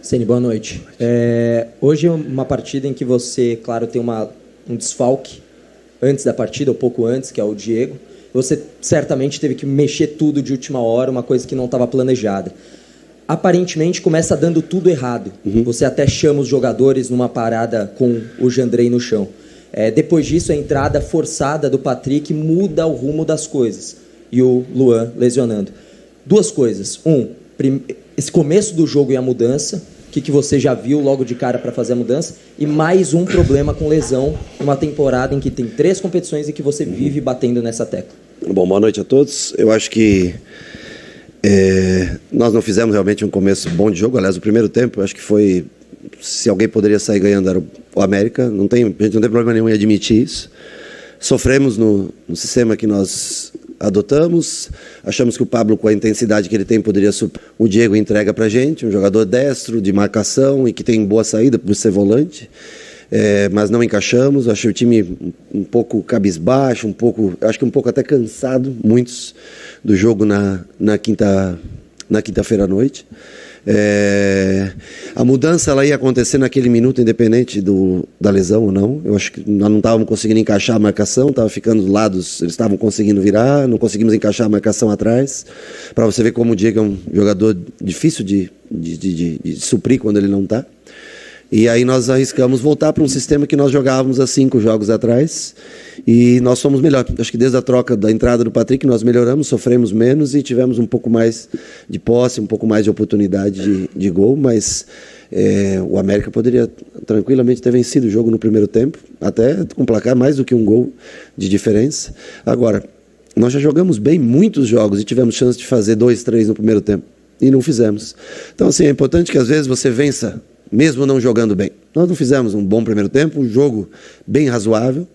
Ceni, boa noite. Hoje é uma partida em que você, claro, tem um desfalque antes da partida, ou pouco antes, que é o Diego. Você certamente teve que mexer tudo de última hora, uma coisa que não estava planejada. Aparentemente começa dando tudo errado. Você até chama os jogadores numa parada com o Jandrei no chão. Depois disso, a entrada forçada do Patrick muda o rumo das coisas. E o Luan lesionando. Duas coisas. Esse começo do jogo e a mudança. O que você já viu logo de cara para fazer a mudança? E mais um problema com lesão numa temporada em que tem 3 competições e que você vive batendo nessa tecla. Bom, boa noite a todos. Eu acho que nós não fizemos realmente um começo bom de jogo. Aliás, o primeiro tempo, eu acho que foi... Se alguém poderia sair ganhando era o América. A gente não tem problema nenhum em admitir isso. Sofremos no sistema que nós adotamos. Achamos que o Pablo, com a intensidade que ele tem, poderia suprir. O Diego entrega pra gente, um jogador destro, de marcação e que tem boa saída por ser volante. Mas não encaixamos. Achei o time um pouco cabisbaixo, acho que um pouco até cansado, muitos, do jogo na quinta-feira à noite. A mudança ela ia acontecer naquele minuto, independente da lesão ou não. Eu acho que nós não estávamos conseguindo encaixar a marcação, estava ficando dos lados, eles estavam conseguindo virar, não conseguimos encaixar a marcação atrás. Para você ver como o Diego é um jogador difícil de suprir quando ele não está. E aí nós arriscamos voltar para um sistema que nós jogávamos há 5 jogos atrás e nós somos melhores. Acho que desde a troca da entrada do Patrick nós melhoramos, sofremos menos e tivemos um pouco mais de posse, um pouco mais de oportunidade de gol, mas o América poderia tranquilamente ter vencido o jogo no primeiro tempo, até com placar mais do que um gol de diferença. Agora, nós já jogamos bem muitos jogos e tivemos chance de fazer 2, 3 no primeiro tempo e não fizemos. Então, assim, é importante que às vezes você vença mesmo não jogando bem. Nós não fizemos um bom primeiro tempo, um jogo bem razoável,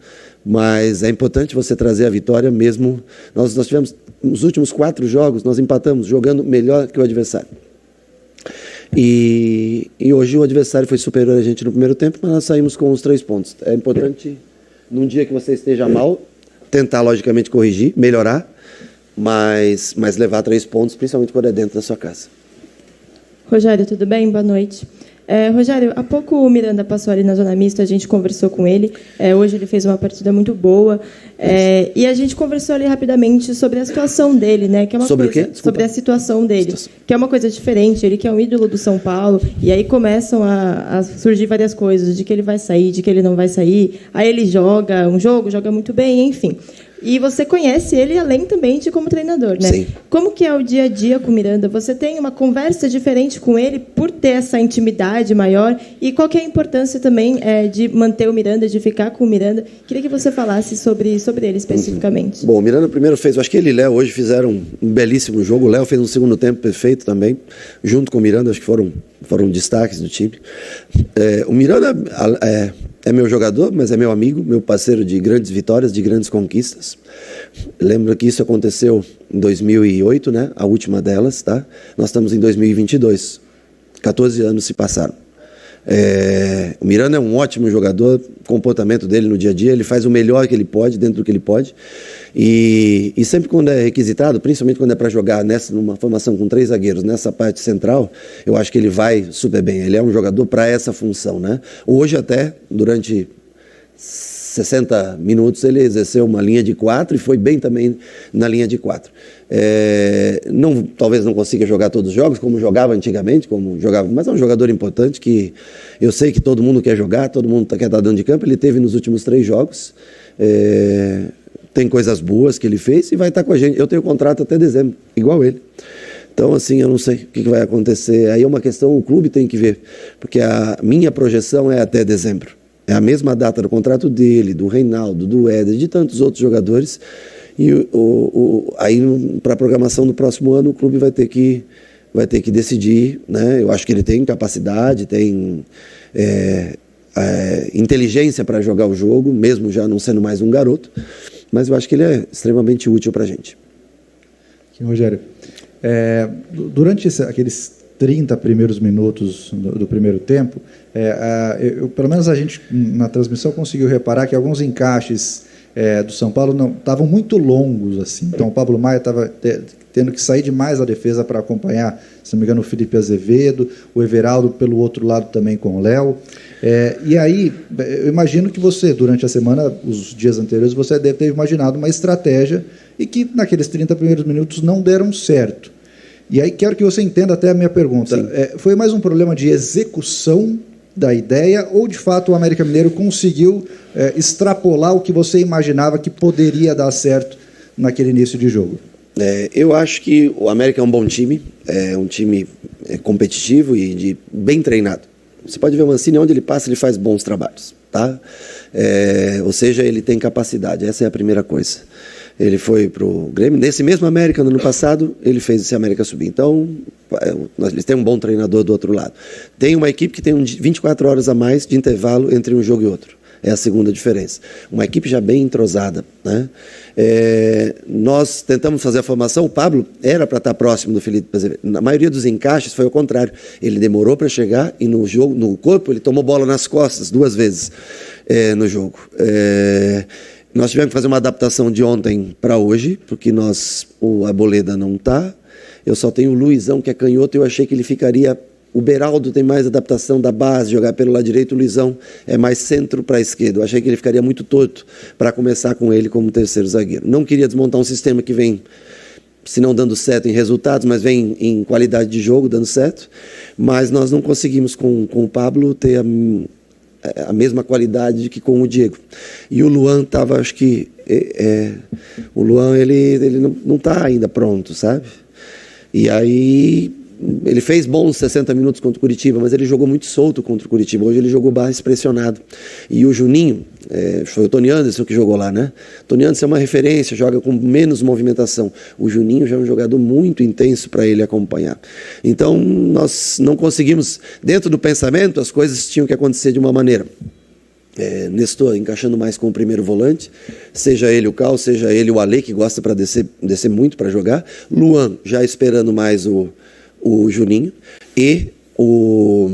mas é importante você trazer a vitória mesmo. Nós tivemos, nos últimos 4 jogos, nós empatamos jogando melhor que o adversário. E hoje o adversário foi superior a gente no primeiro tempo, mas nós saímos com os 3 pontos. É importante, num dia que você esteja mal, tentar logicamente corrigir, melhorar, mas levar 3 pontos, principalmente quando é dentro da sua casa. Rogério, tudo bem? Boa noite. Rogério, há pouco o Miranda passou ali na zona mista, a gente conversou com ele. Hoje ele fez uma partida muito boa. E a gente conversou ali rapidamente sobre a situação dele, né? Que é uma sobre coisa, o quê? sobre a situação dele, que é uma coisa diferente. Ele que é um ídolo do São Paulo, e aí começam a surgir várias coisas, de que ele vai sair, de que ele não vai sair. Aí ele joga um jogo, joga muito bem, enfim. E você conhece ele além também de como treinador, né? Sim. Como que é o dia a dia com o Miranda? Você tem uma conversa diferente com ele por ter essa intimidade maior? E qual que é a importância também de manter o Miranda, de ficar com o Miranda? Queria que você falasse sobre ele especificamente. Bom, o Miranda primeiro fez, acho que ele e Léo hoje fizeram um belíssimo jogo. O Léo fez um segundo tempo perfeito também, junto com o Miranda, acho que foram destaques do time. O Miranda é meu jogador, mas é meu amigo, meu parceiro de grandes vitórias, de grandes conquistas. Lembro que isso aconteceu em 2008, né? A última delas, tá? Nós estamos em 2022. 14 anos se passaram. O Miranda é um ótimo jogador, o comportamento dele no dia a dia, ele faz o melhor que ele pode, dentro do que ele pode. E sempre quando é requisitado, principalmente quando é para jogar numa formação com 3 zagueiros, nessa parte central, eu acho que ele vai super bem. Ele é um jogador para essa função, né? Hoje até, durante 60 minutos, ele exerceu uma linha de 4 e foi bem também na linha de 4. Talvez não consiga jogar todos os jogos, como jogava antigamente, mas é um jogador importante que eu sei que todo mundo quer jogar, todo mundo quer estar dentro de campo. Ele teve nos últimos 3 jogos. Tem coisas boas que ele fez e vai estar com a gente. Eu tenho contrato até dezembro, igual ele. Então, assim, eu não sei o que vai acontecer. Aí é uma questão, o clube tem que ver, porque a minha projeção é até dezembro. É a mesma data do contrato dele, do Reinaldo, do Éder, de tantos outros jogadores. E aí, para a programação do próximo ano, o clube vai ter que decidir, né? Eu acho que ele tem capacidade, tem inteligência para jogar o jogo, mesmo já não sendo mais um garoto. Mas eu acho que ele é extremamente útil para a gente. Rogério, durante aqueles 30 primeiros minutos do primeiro tempo, pelo menos a gente na transmissão conseguiu reparar que alguns encaixes do São Paulo não estavam muito longos, assim. Então o Pablo Maia estava tendo que sair demais da defesa para acompanhar, se não me engano, o Felipe Azevedo, o Everaldo pelo outro lado também com o Léo. E aí, eu imagino que você, durante a semana, os dias anteriores, você deve ter imaginado uma estratégia e que naqueles 30 primeiros minutos não deram certo. E aí quero que você entenda até a minha pergunta. Foi mais um problema de execução da ideia ou, de fato, o América Mineiro conseguiu extrapolar o que você imaginava que poderia dar certo naquele início de jogo? Eu acho que o América é um bom time, é um time competitivo e bem treinado. Você pode ver o Mancini, onde ele passa, ele faz bons trabalhos, tá? Ou seja, ele tem capacidade, essa é a primeira coisa. Ele foi para o Grêmio, nesse mesmo América, no ano passado, ele fez esse América subir. Então, eles têm um bom treinador do outro lado. Tem uma equipe que tem 24 horas a mais de intervalo entre um jogo e outro. É a segunda diferença. Uma equipe já bem entrosada, né? Nós tentamos fazer a formação, o Pablo era para estar próximo do Felipe Azevedo. Na maioria dos encaixes foi ao contrário. Ele demorou para chegar e no jogo, no corpo, ele tomou bola nas costas 2 vezes no jogo. Nós tivemos que fazer uma adaptação de ontem para hoje, porque o Arboleda não está. Eu só tenho o Luizão, que é canhoto, e eu achei que ele ficaria... O Beraldo tem mais adaptação da base, jogar pelo lado direito, o Luizão é mais centro para a esquerda. Eu achei que ele ficaria muito torto para começar com ele como terceiro zagueiro. Não queria desmontar um sistema que vem, se não dando certo em resultados, mas vem em qualidade de jogo dando certo. Mas nós não conseguimos com o Pablo ter a mesma qualidade que com o Diego. E o Luan estava, acho que... o Luan, ele não está ainda pronto, sabe? E aí... Ele fez bons 60 minutos contra o Curitiba, mas ele jogou muito solto contra o Curitiba. Hoje ele jogou mais pressionado. E o Juninho, foi o Tony Anderson que jogou lá, né? Tony Anderson é uma referência, joga com menos movimentação. O Juninho já é um jogador muito intenso para ele acompanhar. Então, nós não conseguimos... Dentro do pensamento, as coisas tinham que acontecer de uma maneira. Nestor encaixando mais com o primeiro volante, seja ele o Cal, seja ele o Ale, que gosta para descer muito para jogar. Luan já esperando mais o Juninho, e o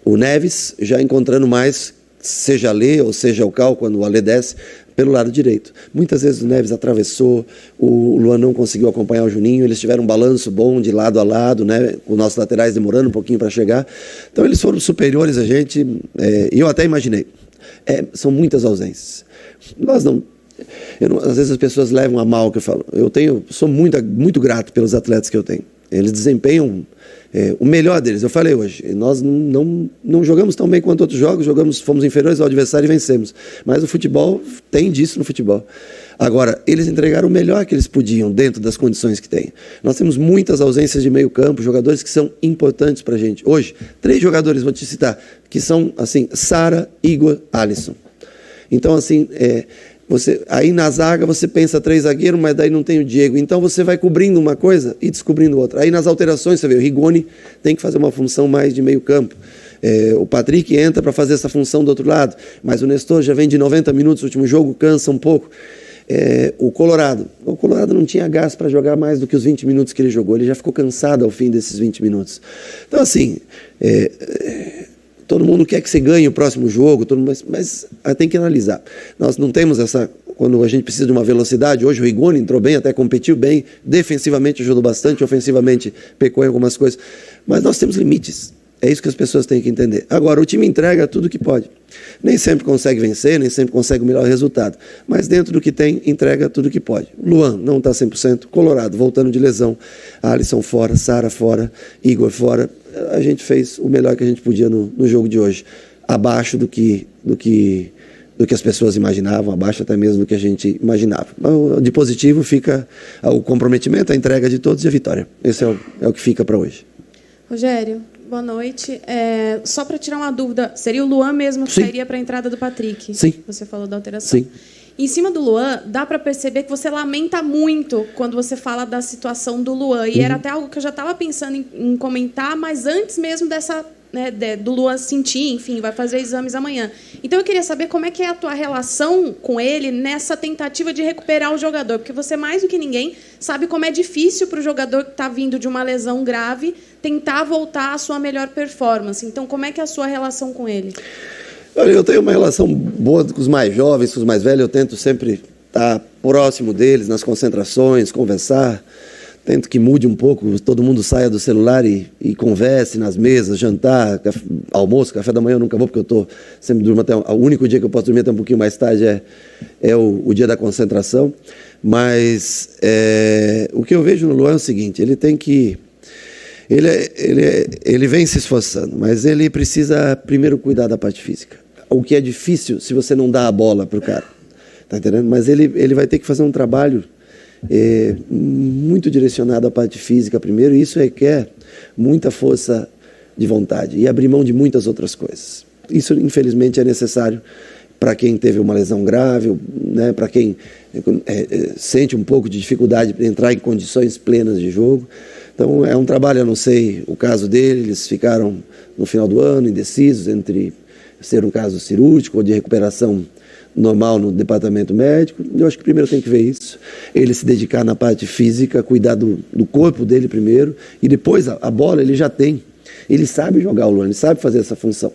Neves já encontrando mais, seja Ale ou seja o Cal, quando o Ale desce, pelo lado direito. Muitas vezes o Neves atravessou, o Luan não conseguiu acompanhar o Juninho, eles tiveram um balanço bom de lado a lado, né? Os nossos laterais demorando um pouquinho para chegar. Então eles foram superiores a gente, e eu até imaginei. São muitas ausências. Nós não... às vezes as pessoas levam a mal o que eu falo. Sou muito grato pelos atletas que eu tenho. Eles desempenham o melhor deles. Eu falei hoje, nós não jogamos tão bem quanto outros jogos, fomos inferiores ao adversário e vencemos. Mas o futebol tem disso no futebol. Agora, eles entregaram o melhor que eles podiam dentro das condições que têm. Nós temos muitas ausências de meio campo, jogadores que são importantes para a gente. Hoje, 3 jogadores, vou te citar, que são, assim, Sara, Igor, Alisson. Então, assim... aí na zaga você pensa 3 zagueiros, mas daí não tem o Diego. Então você vai cobrindo uma coisa e descobrindo outra. Aí nas alterações você vê, o Rigoni tem que fazer uma função mais de meio campo. O Patrick entra para fazer essa função do outro lado, mas o Nestor já vem de 90 minutos no último jogo, cansa um pouco. O Colorado não tinha gás para jogar mais do que os 20 minutos que ele jogou. Ele já ficou cansado ao fim desses 20 minutos. Então assim... todo mundo quer que você ganhe o próximo jogo, mas tem que analisar. Nós não temos quando a gente precisa de uma velocidade, hoje o Rigoni entrou bem, até competiu bem, defensivamente ajudou bastante, ofensivamente pecou em algumas coisas, mas nós temos limites, é isso que as pessoas têm que entender. Agora, o time entrega tudo que pode, nem sempre consegue vencer, nem sempre consegue o melhor resultado, mas dentro do que tem, entrega tudo que pode. Luan não está 100%, Colorado voltando de lesão, Alisson fora, Sara fora, Igor fora. A gente fez o melhor que a gente podia no jogo de hoje, abaixo do que as pessoas imaginavam, abaixo até mesmo do que a gente imaginava. De positivo fica o comprometimento, a entrega de todos e a vitória. Esse é o que fica para hoje. Rogério, boa noite. Só para tirar uma dúvida, seria o Luan mesmo que sairia para a entrada do Patrick? Sim. Você falou da alteração. Sim. Em cima do Luan, dá para perceber que você lamenta muito quando você fala da situação do Luan. E era até algo que eu já estava pensando em comentar, mas antes mesmo dessa, né, do Luan sentir, enfim, vai fazer exames amanhã. Então eu queria saber como é que é a tua relação com ele nessa tentativa de recuperar o jogador, porque você, mais do que ninguém, sabe como é difícil para o jogador que está vindo de uma lesão grave tentar voltar à sua melhor performance. Então, como é que é a sua relação com ele? Olha, eu tenho uma relação boa com os mais jovens, com os mais velhos. Eu tento sempre estar próximo deles nas concentrações, conversar. Tento que mude um pouco, todo mundo saia do celular e converse nas mesas, jantar, almoço, café da manhã eu nunca vou, porque eu estou sempre dormindo até... O único dia que eu posso dormir até um pouquinho mais tarde é o dia da concentração. Mas o que eu vejo no Luan é o seguinte, ele tem que... Ele vem se esforçando, mas ele precisa primeiro cuidar da parte física. O que é difícil se você não dá a bola para o cara, tá entendendo? Mas ele vai ter que fazer um trabalho muito direcionado à parte física primeiro, e isso requer muita força de vontade e abrir mão de muitas outras coisas. Isso, infelizmente, é necessário para quem teve uma lesão grave, né, para quem sente um pouco de dificuldade para entrar em condições plenas de jogo. Então, é um trabalho, eu não sei o caso dele, eles ficaram no final do ano indecisos entre ser um caso cirúrgico ou de recuperação normal no departamento médico. Eu acho que primeiro tem que ver isso, ele se dedicar na parte física, cuidar do corpo dele primeiro, e depois a bola ele já tem, ele sabe jogar o Luan, ele sabe fazer essa função.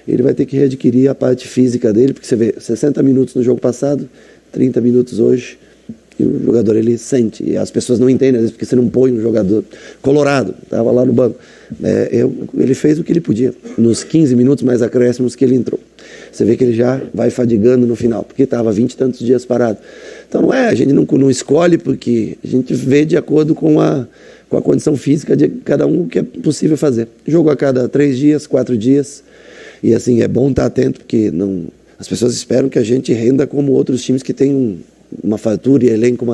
Ele vai ter que readquirir a parte física dele, porque você vê 60 minutos no jogo passado, 30 minutos hoje, e o jogador ele sente, e as pessoas não entendem às vezes porque você não põe um jogador colorado, estava lá no banco, ele fez o que ele podia nos 15 minutos mais acréscimos que ele entrou. Você vê que ele já vai fadigando no final, porque estava 20 e tantos dias parado. Então a gente não escolhe, porque a gente vê de acordo com a condição física de cada um o que é possível fazer. Jogo a cada 3 dias, 4 dias, e assim, é bom estar atento, porque as pessoas esperam que a gente renda como outros times que têm uma fartura e elenco.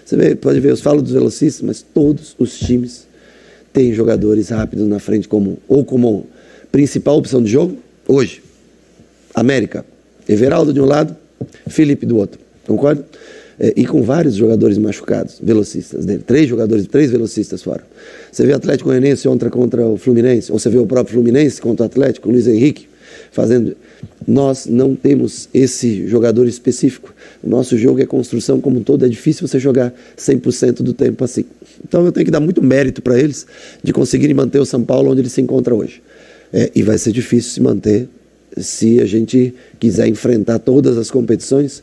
Você pode ver, eu falo dos velocistas, mas todos os times têm jogadores rápidos na frente como principal opção de jogo. Hoje, América, Everaldo de um lado, Felipe do outro, concorda? E com vários jogadores machucados, velocistas dele, 3 velocistas fora. Você vê o Atlético Goianiense ontem contra o Fluminense, ou você vê o próprio Fluminense contra o Atlético, o Luiz Henrique fazendo. Nós não temos esse jogador específico. O nosso jogo é construção como um todo, é difícil você jogar 100% do tempo assim. Então eu tenho que dar muito mérito para eles de conseguirem manter o São Paulo onde ele se encontra hoje. E vai ser difícil se manter se a gente quiser enfrentar todas as competições.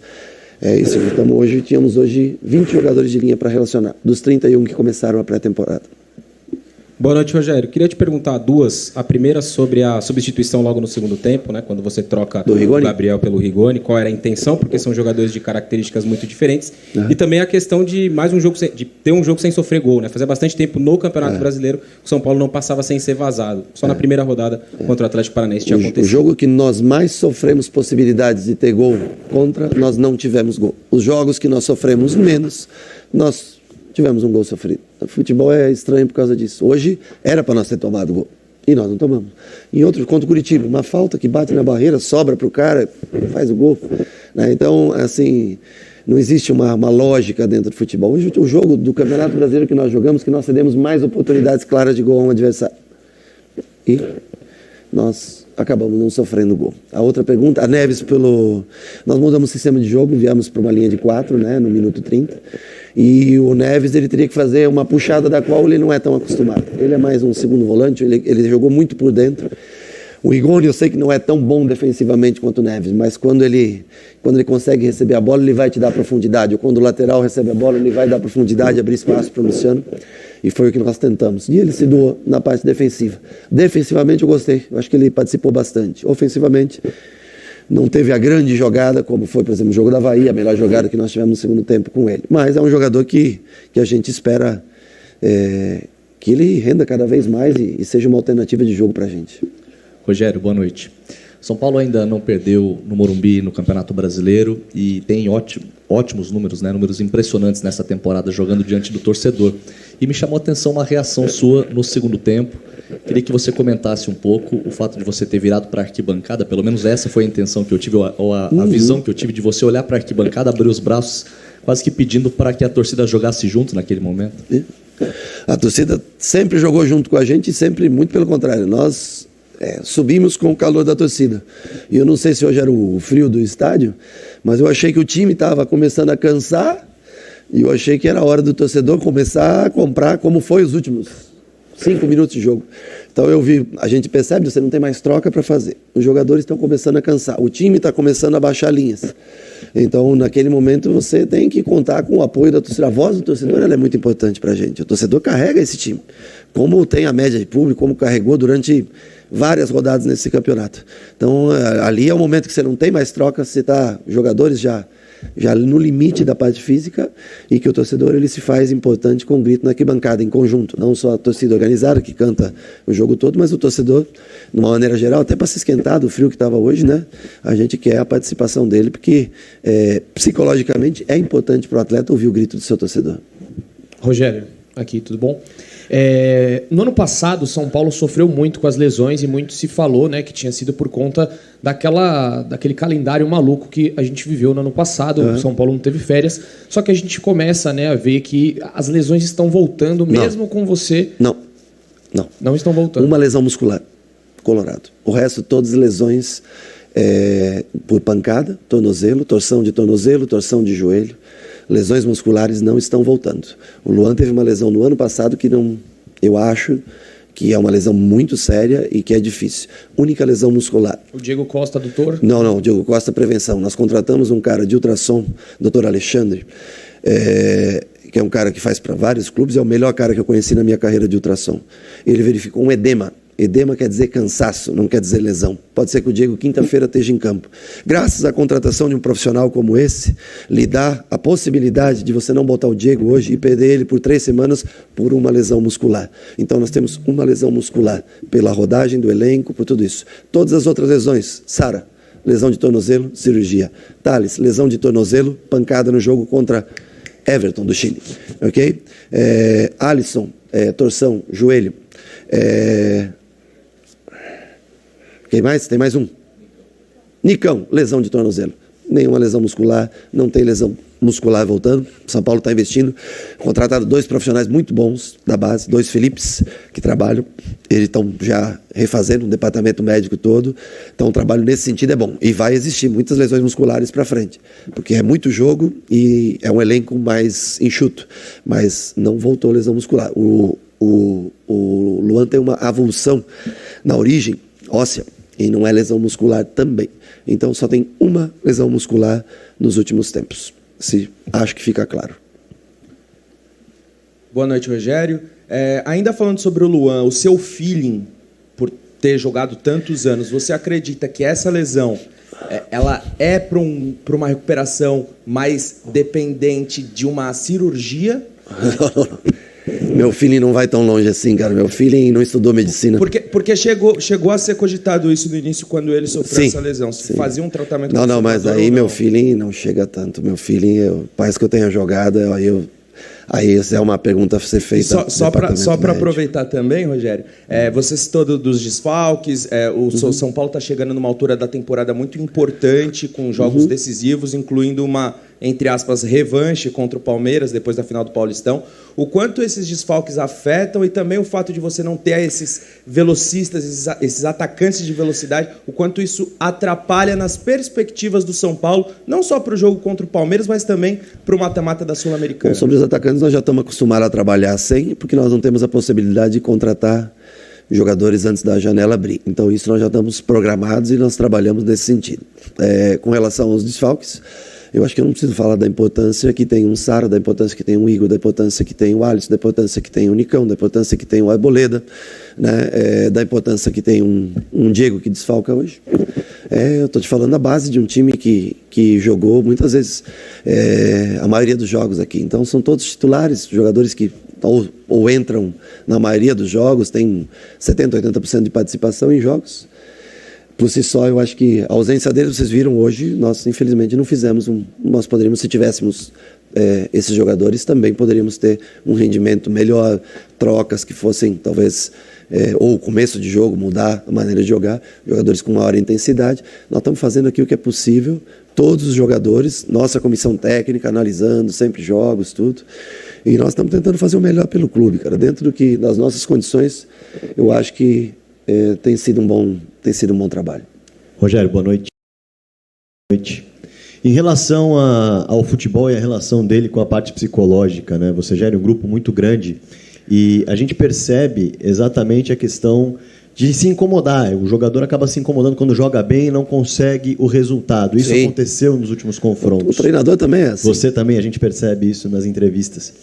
Tínhamos hoje 20 jogadores de linha para relacionar, dos 31 que começaram a pré-temporada. Boa noite, Rogério. Queria te perguntar duas. A primeira sobre a substituição logo no segundo tempo, né, quando você troca o Gabriel pelo Rigoni. Qual era a intenção? Porque são jogadores de características muito diferentes. Uhum. E também a questão de de ter um jogo sem sofrer gol, né? Fazia bastante tempo no Campeonato Brasileiro que o São Paulo não passava sem ser vazado. Só na primeira rodada contra o Atlético Paranaense tinha acontecido. O jogo que nós mais sofremos possibilidades de ter gol contra, nós não tivemos gol. Os jogos que nós sofremos menos, nós tivemos um gol sofrido. O futebol é estranho por causa disso. Hoje era para nós ter tomado gol e nós não tomamos. Em outro, contra o Curitiba, uma falta que bate na barreira, sobra para o cara, faz o gol. Então, assim, não existe uma lógica dentro do futebol. Hoje, o jogo do Campeonato Brasileiro que nós jogamos, que nós cedemos mais oportunidades claras de gol a um adversário. E nós acabamos não sofrendo gol. A outra pergunta, a Neves nós mudamos o sistema de jogo, viemos para uma linha de 4, né, no minuto 30, e o Neves ele teria que fazer uma puxada da qual ele não é tão acostumado. Ele é mais um segundo volante, ele jogou muito por dentro. O Rigoni eu sei que não é tão bom defensivamente quanto o Neves, mas quando ele consegue receber a bola, ele vai te dar profundidade. Ou quando o lateral recebe a bola, ele vai dar profundidade, abrir espaço para o Luciano. E foi o que nós tentamos. E ele se doou na parte defensiva. Defensivamente eu gostei, eu acho que ele participou bastante. Ofensivamente, não teve a grande jogada, como foi, por exemplo, o jogo da Avaí, a melhor jogada que nós tivemos no segundo tempo com ele. Mas é um jogador que a gente espera que ele renda cada vez mais e seja uma alternativa de jogo para a gente. Rogério, boa noite. São Paulo ainda não perdeu no Morumbi no Campeonato Brasileiro e tem ótimos números, né? Números impressionantes nessa temporada jogando diante do torcedor. E me chamou a atenção uma reação sua no segundo tempo. Queria que você comentasse um pouco o fato de você ter virado para a arquibancada, pelo menos essa foi a intenção que eu tive, ou a visão que eu tive de você olhar para a arquibancada, abrir os braços, quase que pedindo para que a torcida jogasse junto naquele momento. A torcida sempre jogou junto com a gente e sempre, muito pelo contrário, nós subimos com o calor da torcida. E eu não sei se hoje era o frio do estádio, mas eu achei que o time estava começando a cansar e eu achei que era a hora do torcedor começar a comprar, como foi os últimos 5 minutos de jogo. Então a gente percebe, você não tem mais troca para fazer. Os jogadores estão começando a cansar, o time está começando a baixar linhas. Então, naquele momento, você tem que contar com o apoio da torcida. A voz do torcedor ela é muito importante para a gente. O torcedor carrega esse time, como tem a média de público, como carregou durante várias rodadas nesse campeonato. Então, ali é o momento que você não tem mais troca, você está jogadores já no limite da parte física, e que o torcedor ele se faz importante com um grito na arquibancada, em conjunto. Não só a torcida organizada, que canta o jogo todo, mas o torcedor, de uma maneira geral, até para se esquentar do frio que estava hoje, né? A gente quer a participação dele, porque psicologicamente é importante para o atleta ouvir o grito do seu torcedor. Rogério, aqui, tudo bom? No ano passado, o São Paulo sofreu muito com as lesões e muito se falou, né, que tinha sido por conta daquele calendário maluco que a gente viveu no ano passado. O São Paulo não teve férias, só que a gente começa, né, a ver que as lesões estão voltando, mesmo com você. Não estão voltando. Uma lesão muscular, Colorado. O resto, todas as lesões por pancada, tornozelo, torção de joelho. Lesões musculares não estão voltando. O Luan teve uma lesão no ano passado que eu acho que é uma lesão muito séria e que é difícil. Única lesão muscular. O Diego Costa, doutor? Não, o Diego Costa, prevenção. Nós contratamos um cara de ultrassom, Dr. Alexandre, que é um cara que faz para vários clubes, é o melhor cara que eu conheci na minha carreira de ultrassom. Ele verificou um edema. Edema quer dizer cansaço, não quer dizer lesão. Pode ser que o Diego quinta-feira esteja em campo. Graças à contratação de um profissional como esse, lhe dá a possibilidade de você não botar o Diego hoje e perder ele por 3 semanas por uma lesão muscular. Então nós temos uma lesão muscular pela rodagem do elenco, por tudo isso. Todas as outras lesões, Sara, lesão de tornozelo, cirurgia. Thales, lesão de tornozelo, pancada no jogo contra Everton do Chile. Ok? Alisson, torção, joelho. Quem mais? Tem mais um. Nicão, lesão de tornozelo. Nenhuma lesão muscular, não tem lesão muscular voltando. São Paulo está investindo. Contratado 2 profissionais muito bons da base, 2 Filipes que trabalham. Eles estão já refazendo o departamento médico todo. Então o trabalho nesse sentido é bom. E vai existir muitas lesões musculares para frente. Porque é muito jogo e é um elenco mais enxuto. Mas não voltou lesão muscular. O Luan tem uma avulsão na origem óssea. E não é lesão muscular também. Então só tem uma lesão muscular nos últimos tempos. Acho que fica claro. Boa noite, Rogério. Ainda falando sobre o Luan, o seu feeling por ter jogado tantos anos, você acredita que essa lesão ela é para uma recuperação mais dependente de uma cirurgia? Meu feeling não vai tão longe assim, cara. Meu feeling não estudou medicina. Porque chegou a ser cogitado isso no início, quando ele sofreu essa lesão. Se fazia um tratamento... Não, mas aí meu feeling não chega tanto. Meu feeling, parece que eu tenha jogado, aí essa é uma pergunta a ser feita. Só para aproveitar também, Rogério, você citou dos desfalques, o São Paulo está chegando numa altura da temporada muito importante, com jogos decisivos, incluindo uma, entre aspas, revanche contra o Palmeiras, depois da final do Paulistão. O quanto esses desfalques afetam, e também o fato de você não ter esses velocistas, esses atacantes de velocidade, o quanto isso atrapalha nas perspectivas do São Paulo, não só para o jogo contra o Palmeiras, mas também para o mata-mata da Sul-Americana. Sobre os atacantes, nós já estamos acostumados a trabalhar sem, porque nós não temos a possibilidade de contratar jogadores antes da janela abrir. Então isso nós já estamos programados e nós trabalhamos nesse sentido. Com relação aos desfalques, eu acho que eu não preciso falar da importância que tem um Sara, da importância que tem um Igor, da importância que tem o Alisson, da importância que tem o Nicão, da importância que tem o Arboleda, né? Da importância que tem um Diego que desfalca hoje. Eu estou te falando da base de um time que jogou muitas vezes a maioria dos jogos aqui. Então são todos titulares, jogadores que ou entram na maioria dos jogos, tem 70%, 80% de participação em jogos. Por si só, eu acho que a ausência deles, vocês viram hoje, nós infelizmente não fizemos nós poderíamos, se tivéssemos esses jogadores, também poderíamos ter um rendimento melhor, trocas que fossem talvez, ou começo de jogo, mudar a maneira de jogar, jogadores com maior intensidade. Nós estamos fazendo aqui o que é possível, todos os jogadores, nossa comissão técnica analisando sempre jogos, tudo, e nós estamos tentando fazer o melhor pelo clube, cara, dentro das nossas condições. Eu acho que tem sido um bom trabalho. Rogério, boa noite. Em relação ao futebol e a relação dele com a parte psicológica, né? Você gera um grupo muito grande E a gente percebe exatamente a questão de se incomodar. O jogador acaba se incomodando quando joga bem e não consegue o resultado. Isso aconteceu nos últimos confrontos. O treinador também é assim. Você também, a gente percebe isso nas entrevistas.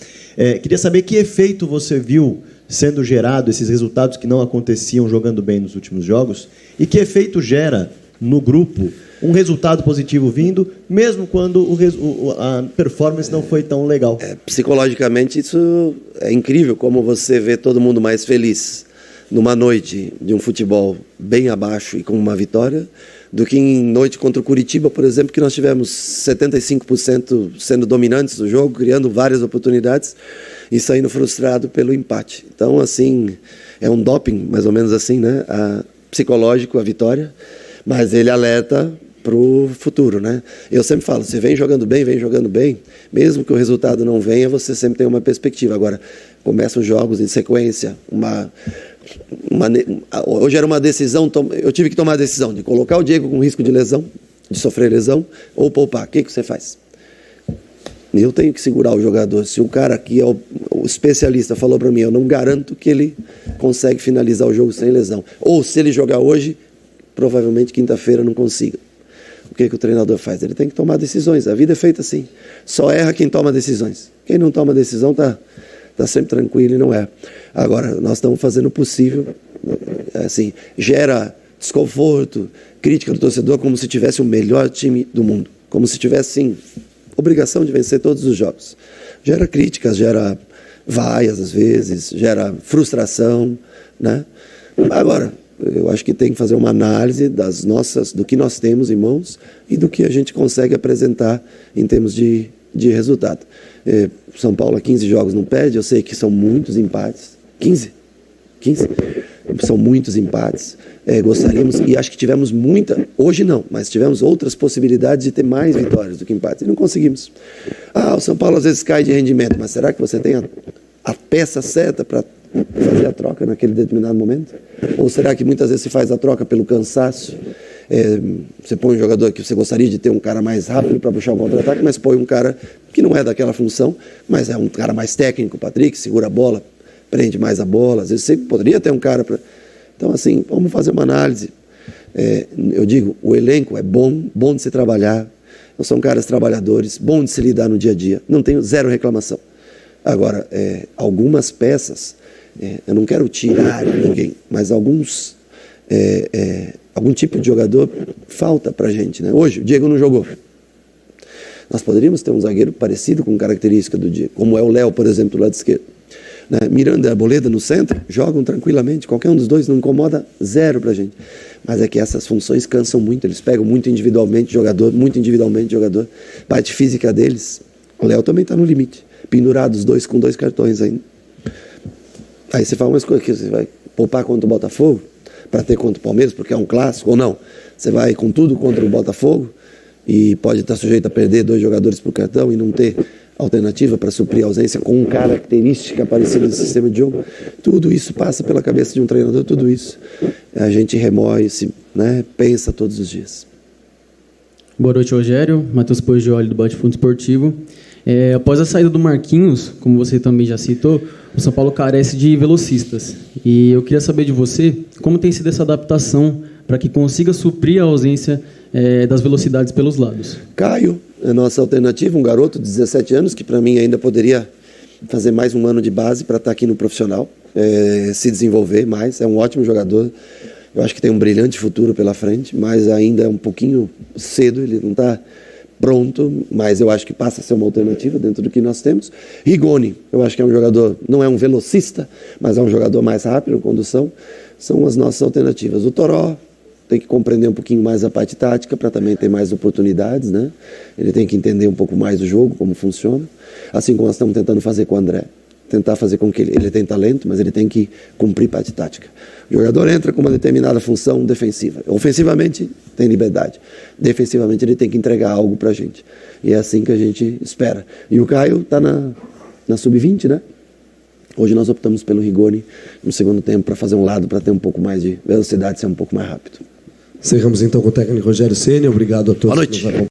Queria saber que efeito você viu sendo gerado, esses resultados que não aconteciam jogando bem nos últimos jogos, e que efeito gera no grupo um resultado positivo vindo, mesmo quando a performance não foi tão legal. Psicologicamente, isso é incrível, como você vê todo mundo mais feliz numa noite de um futebol bem abaixo e com uma vitória, do que em noite contra o Curitiba, por exemplo, que nós tivemos 75% sendo dominantes do jogo, criando várias oportunidades e saindo frustrado pelo empate. Então, assim, é um doping, mais ou menos assim, né? Psicológico, a vitória, mas ele alerta para o futuro, né? Eu sempre falo, você vem jogando bem, mesmo que o resultado não venha, você sempre tem uma perspectiva. Agora, começam os jogos em sequência, hoje era uma decisão, eu tive que tomar a decisão de colocar o Diego com risco de lesão, de sofrer lesão, ou poupar. O que você faz? Eu tenho que segurar o jogador. Se o cara aqui, o especialista, falou para mim, eu não garanto que ele consegue finalizar o jogo sem lesão. Ou se ele jogar hoje, provavelmente quinta-feira não consiga. O que o treinador faz? Ele tem que tomar decisões. A vida é feita assim. Só erra quem toma decisões. Quem não toma decisão está sempre tranquilo e não erra. Agora, nós estamos fazendo o possível. Assim, gera desconforto, crítica do torcedor, como se tivesse o melhor time do mundo. Como se tivesse, sim, obrigação de vencer todos os jogos. Gera críticas, gera vaias às vezes, gera frustração, né? Agora, eu acho que tem que fazer uma análise do que nós temos em mãos e do que a gente consegue apresentar em termos de resultado. São Paulo há 15 jogos não perde, eu sei que são muitos empates. 15? São muitos empates. Gostaríamos, e acho que tivemos hoje não, mas tivemos outras possibilidades de ter mais vitórias do que empates, e não conseguimos. O São Paulo às vezes cai de rendimento, mas será que você tem a peça certa para fazer a troca naquele determinado momento? Ou será que muitas vezes se faz a troca pelo cansaço? Você põe um jogador que você gostaria de ter um cara mais rápido para puxar o contra-ataque, mas põe um cara que não é daquela função, mas é um cara mais técnico, o Patrick, segura a bola, prende mais a bola. Às vezes você poderia ter um cara para... Então, assim, vamos fazer uma análise. Eu digo, o elenco é bom de se trabalhar, são caras trabalhadores, bom de se lidar no dia a dia, não tenho zero reclamação. Agora, algumas peças, eu não quero tirar ninguém, mas algum tipo de jogador falta pra gente, né? Hoje, o Diego não jogou. Nós poderíamos ter um zagueiro parecido com característica do Diego, como é o Léo, por exemplo, do lado esquerdo. Né? Miranda e Arboleda no centro, jogam tranquilamente, qualquer um dos dois não incomoda zero pra gente. Mas é que essas funções cansam muito, eles pegam muito individualmente jogador, parte física deles. O Léo também está no limite, pendurado os dois com 2 cartões ainda. Aí você fala umas coisas que você vai poupar contra o Botafogo, para ter contra o Palmeiras, porque é um clássico, ou não. Você vai com tudo contra o Botafogo e pode estar sujeito a perder 2 jogadores por cartão e não ter alternativa para suprir a ausência com uma característica parecida do sistema de jogo. Tudo isso passa pela cabeça de um treinador, tudo isso a gente remoe, né, pensa todos os dias. Boa noite, Rogério. Matheus Poggioli, do Bate-Fundo Esportivo. Após a saída do Marquinhos, como você também já citou, o São Paulo carece de velocistas. E eu queria saber de você como tem sido essa adaptação para que consiga suprir a ausência das velocidades pelos lados. Caio é a nossa alternativa, um garoto de 17 anos, que para mim ainda poderia fazer mais um ano de base para estar aqui no profissional, se desenvolver mais. É um ótimo jogador. Eu acho que tem um brilhante futuro pela frente, mas ainda é um pouquinho cedo, ele não está pronto, mas eu acho que passa a ser uma alternativa dentro do que nós temos. Rigoni, eu acho que é um jogador, não é um velocista, mas é um jogador mais rápido, condução, são as nossas alternativas. O Toró tem que compreender um pouquinho mais a parte tática para também ter mais oportunidades, né? Ele tem que entender um pouco mais do jogo, como funciona, assim como nós estamos tentando fazer com o André. Tentar fazer com que ele tem talento, mas ele tem que cumprir parte tática. O jogador entra com uma determinada função defensiva. Ofensivamente, tem liberdade. Defensivamente, ele tem que entregar algo para a gente. E é assim que a gente espera. E o Caio está na sub-20, né? Hoje nós optamos pelo Rigoni no segundo tempo para fazer um lado, para ter um pouco mais de velocidade, ser um pouco mais rápido. Encerramos então com o técnico Rogério Ceni. Obrigado a todos. Boa noite.